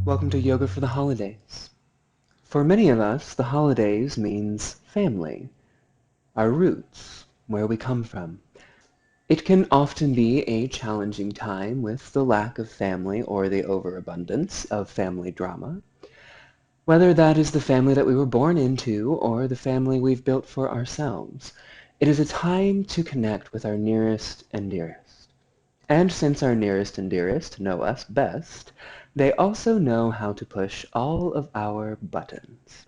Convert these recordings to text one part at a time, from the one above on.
Welcome to Yoga for the Holidays. For many of us, the holidays means family, our roots, where we come from. It can often be a challenging time with the lack of family or the overabundance of family drama, whether that is the family that we were born into or the family we've built for ourselves. It is a time to connect with our nearest and dearest. And since our nearest and dearest know us best, they also know how to push all of our buttons.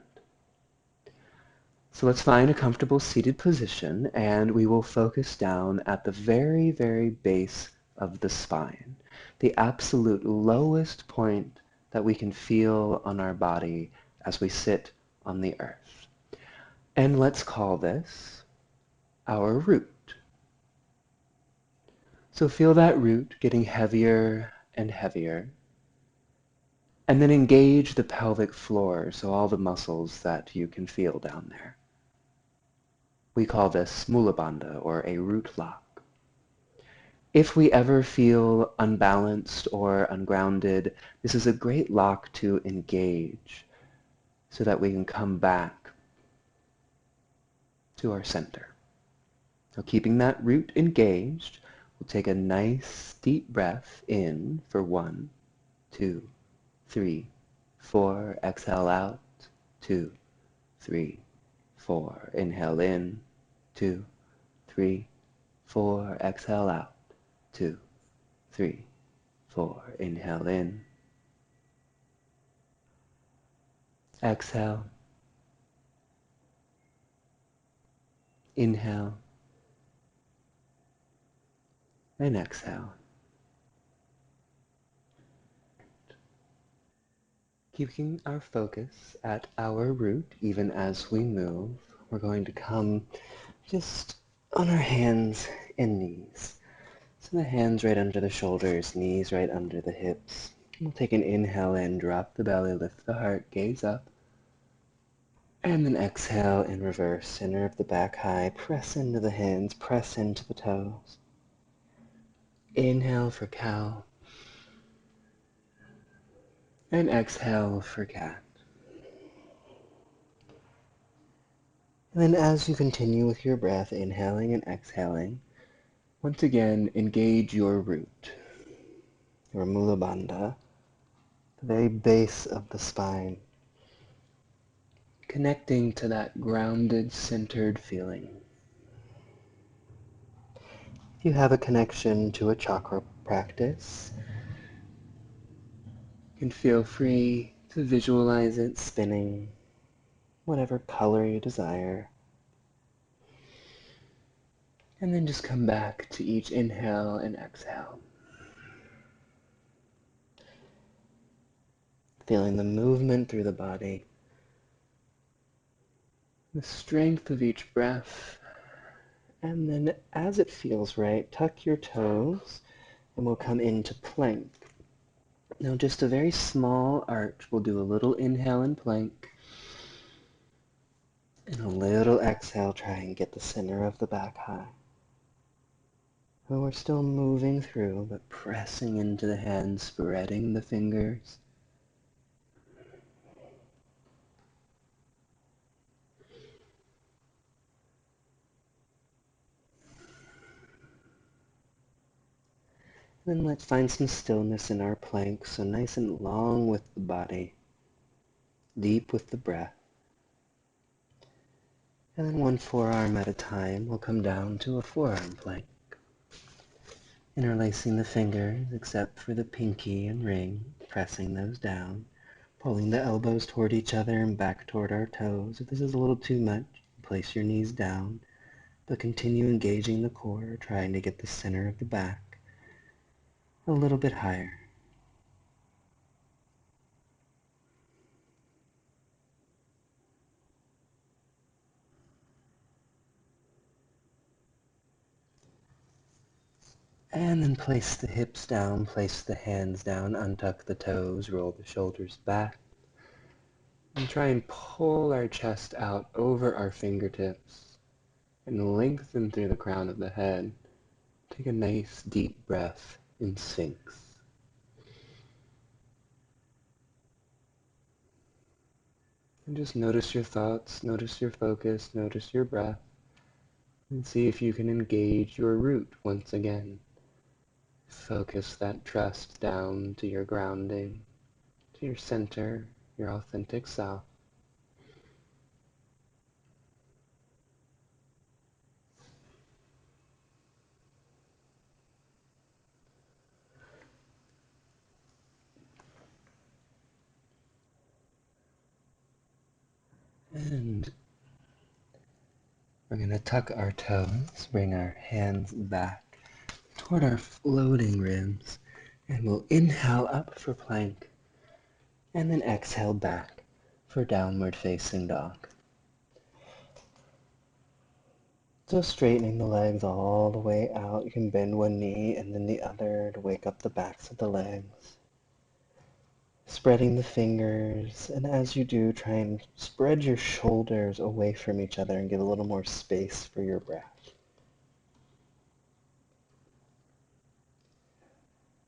So let's find a comfortable seated position, and we will focus down at the very, very base of the spine, the absolute lowest point that we can feel on our body as we sit on the earth. And let's call this our root. So feel that root getting heavier and heavier. And then engage the pelvic floor, so all the muscles that you can feel down there. We call this mula bandha, or a root lock. If we ever feel unbalanced or ungrounded, this is a great lock to engage so that we can come back to our center. Now, keeping that root engaged, we'll take a nice deep breath in for 1, 2, 3, 4. Exhale out. 2, 3, 4. Inhale in. 2, 3, 4. Exhale out. 2, 3, 4. Inhale in. Exhale. Inhale. And exhale. Keeping our focus at our root even as we move, we're going to come just on our hands and knees. So the hands right under the shoulders, knees right under the hips. We'll take an inhale in, drop the belly, lift the heart, gaze up. And then exhale in reverse, center of the back high, press into the hands, press into the toes. Inhale for cow. And exhale for cat. And then as you continue with your breath, inhaling and exhaling, once again, engage your root, your mula bandha, the very base of the spine, connecting to that grounded, centered feeling. If you have a connection to a chakra practice, you can feel free to visualize it spinning, whatever color you desire. And then just come back to each inhale and exhale. Feeling the movement through the body, the strength of each breath. And then as it feels right, tuck your toes and we'll come into plank. Now just a very small arch. We'll do a little inhale in plank. And a little exhale, try and get the center of the back high. And we're still moving through, but pressing into the hands, spreading the fingers. Then let's find some stillness in our plank, so nice and long with the body, deep with the breath. And then one forearm at a time, we'll come down to a forearm plank. Interlacing the fingers except for the pinky and ring, pressing those down, pulling the elbows toward each other and back toward our toes. If this is a little too much, place your knees down, but continue engaging the core, trying to get the center of the back a little bit higher. And then place the hips down, place the hands down, untuck the toes, roll the shoulders back, and try and pull our chest out over our fingertips and lengthen through the crown of the head. Take a nice deep breath in sphinx. And just notice your thoughts, notice your focus, notice your breath, and see if you can engage your root once again. Focus that trust down to your grounding, to your center, your authentic self. And we're going to tuck our toes, bring our hands back toward our floating ribs, and we'll inhale up for plank, and then exhale back for downward facing dog. So straightening the legs all the way out. You can bend one knee and then the other to wake up the backs of the legs. Spreading the fingers, and as you do, try and spread your shoulders away from each other and give a little more space for your breath.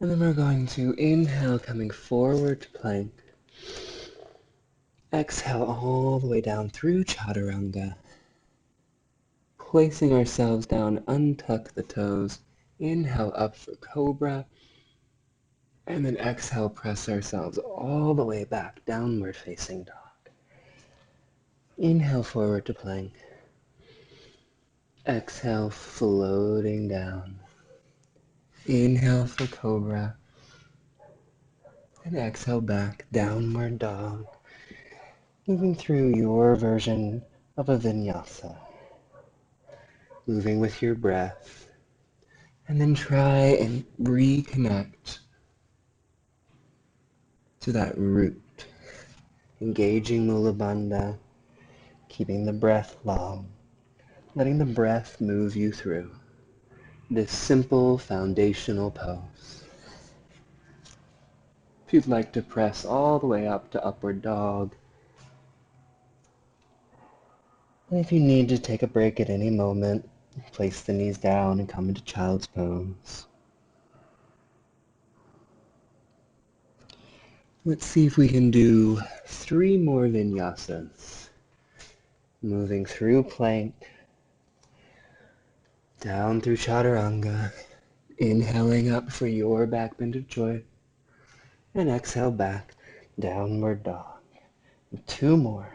And then we're going to inhale, coming forward to plank. Exhale all the way down through chaturanga. Placing ourselves down, untuck the toes. Inhale up for cobra. And then exhale, press ourselves all the way back, downward facing dog. Inhale forward to plank. Exhale, floating down. Inhale for cobra. And exhale back, downward dog. Moving through your version of a vinyasa. Moving with your breath. And then try and reconnect to that root. Engaging Mula Bandha, keeping the breath long, letting the breath move you through this simple foundational pose. If you'd like to press all the way up to upward dog, and if you need to take a break at any moment, place the knees down and come into child's pose. Let's see if we can do 3 more vinyasas. Moving through plank, down through chaturanga, inhaling up for your back bend of choice, and exhale back, downward dog. 2 more.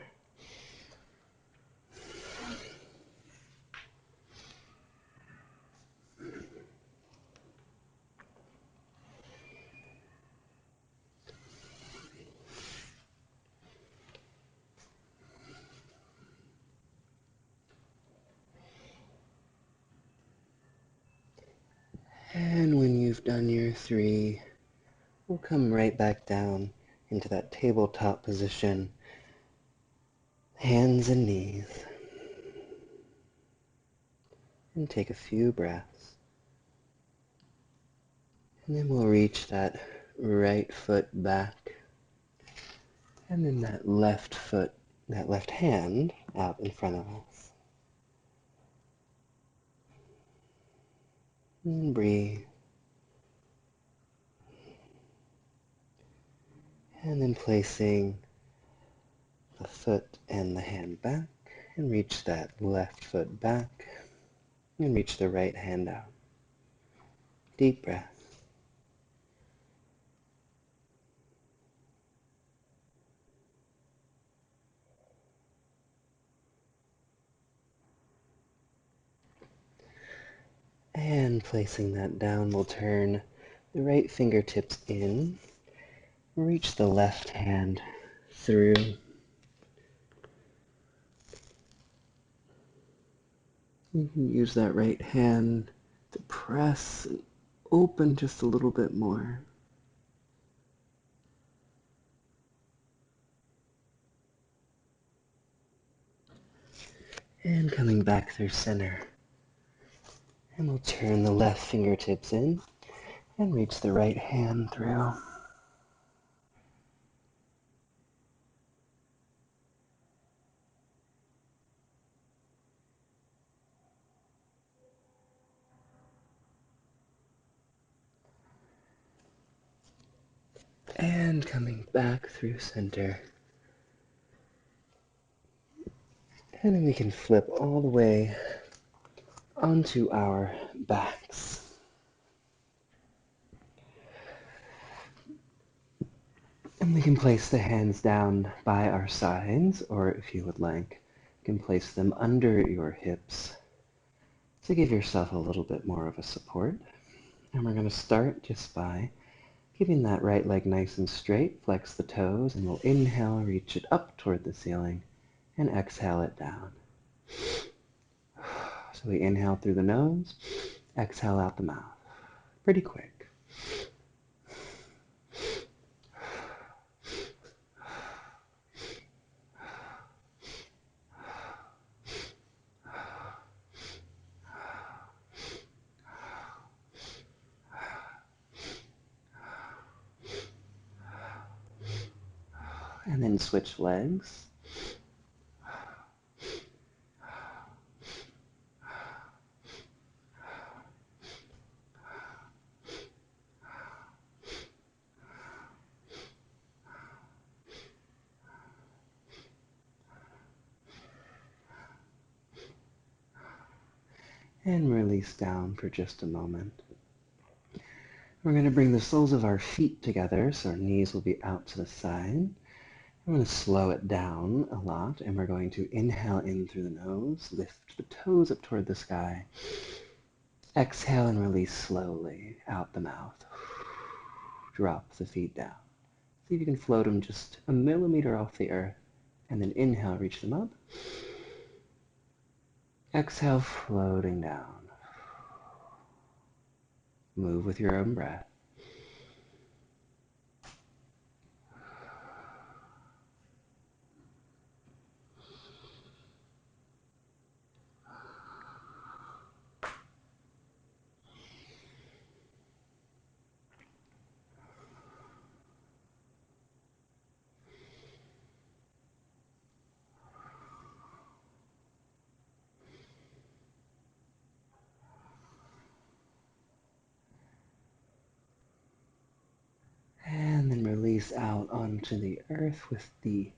And when you've done your 3, we'll come right back down into that tabletop position, hands and knees, and take a few breaths. And then we'll reach that right foot back, and then that left foot, that left hand out in front of us. And breathe. And then placing the foot and the hand back, and reach that left foot back, and reach the right hand out. Deep breath. And placing that down, we'll turn the right fingertips in, reach the left hand through. You can use that right hand to press and open just a little bit more. And coming back through center. And we'll turn the left fingertips in and reach the right hand through. And coming back through center. And then we can flip all the way onto our backs. And we can place the hands down by our sides, or if you would like, you can place them under your hips to give yourself a little bit more of a support. And we're going to start just by keeping that right leg nice and straight. Flex the toes, and we'll inhale, reach it up toward the ceiling, and exhale it down. So we inhale through the nose, exhale out the mouth. Pretty quick. And then switch legs. And release down for just a moment. We're going to bring the soles of our feet together, so our knees will be out to the side. I'm going to slow it down a lot, and we're going to inhale in through the nose, lift the toes up toward the sky. Exhale and release slowly out the mouth. Drop the feet down. See if you can float them just a millimeter off the earth, and then inhale, reach them up. Exhale, floating down. Move with your own breath. And then release out onto the earth with the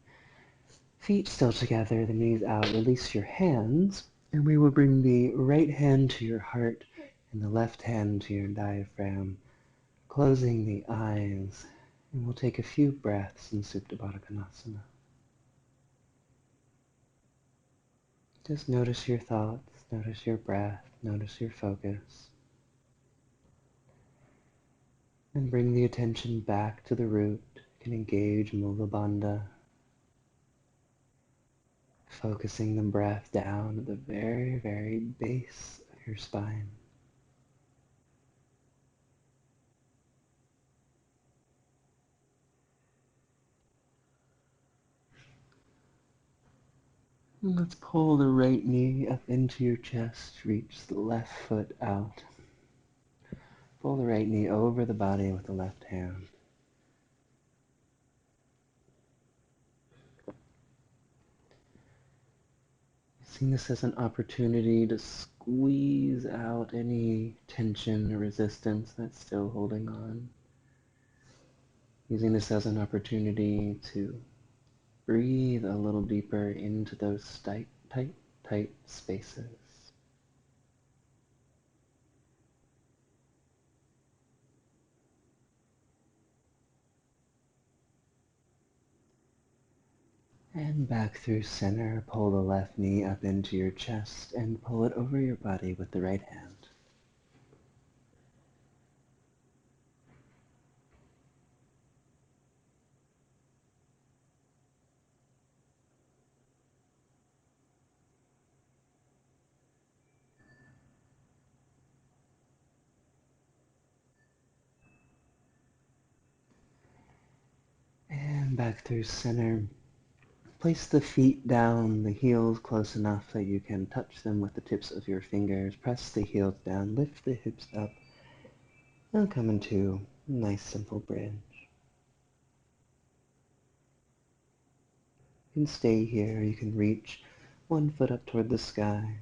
feet still together, the knees out. Release your hands, and we will bring the right hand to your heart and the left hand to your diaphragm, closing the eyes, and we'll take a few breaths in Supta Baddha Konasana. Just notice your thoughts, notice your breath, notice your focus. And bring the attention back to the root. You can engage Mula Bandha, focusing the breath down at the very, very base of your spine. And let's pull the right knee up into your chest, reach the left foot out. Pull the right knee over the body with the left hand. Seeing this as an opportunity to squeeze out any tension or resistance that's still holding on. Using this as an opportunity to breathe a little deeper into those tight, tight, tight spaces. And back through center, pull the left knee up into your chest and pull it over your body with the right hand. And back through center. Place the feet down, the heels close enough that you can touch them with the tips of your fingers. Press the heels down, lift the hips up, and come into a nice simple bridge. You can stay here, you can reach one foot up toward the sky.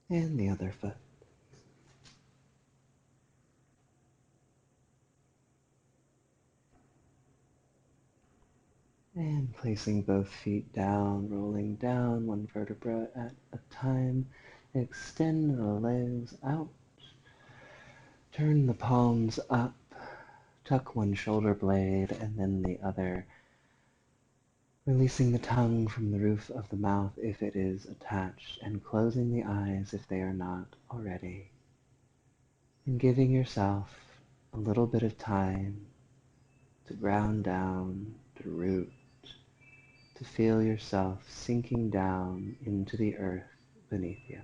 And the other foot. And placing both feet down, rolling down one vertebra at a time. Extend the legs out. Turn the palms up. Tuck one shoulder blade and then the other. Releasing the tongue from the roof of the mouth if it is attached, and closing the eyes if they are not already. And giving yourself a little bit of time to ground down, to root, to feel yourself sinking down into the earth beneath you.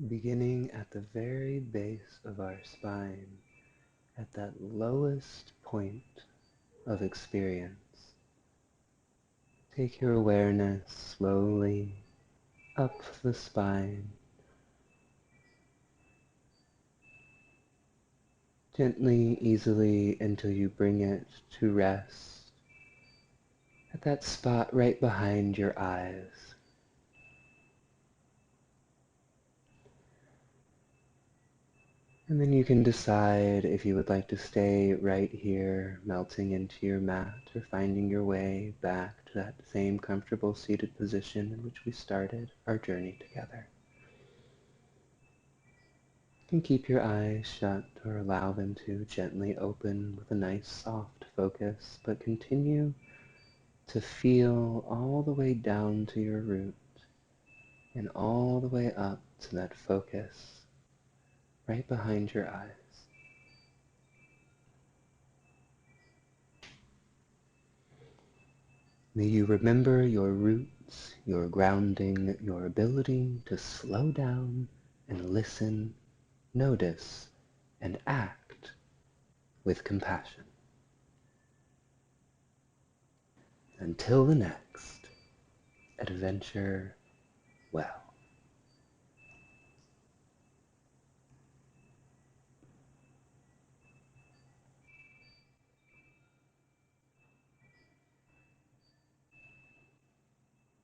Beginning at the very base of our spine, at that lowest point of experience. Take your awareness slowly up the spine, gently, easily, until you bring it to rest at that spot right behind your eyes. And then you can decide if you would like to stay right here, melting into your mat, or finding your way back to that same comfortable seated position in which we started our journey together. You can keep your eyes shut or allow them to gently open with a nice soft focus, but continue to feel all the way down to your root and all the way up to that focus right behind your eyes. May you remember your roots, your grounding, your ability to slow down and listen, notice, and act with compassion. Until the next adventure, well.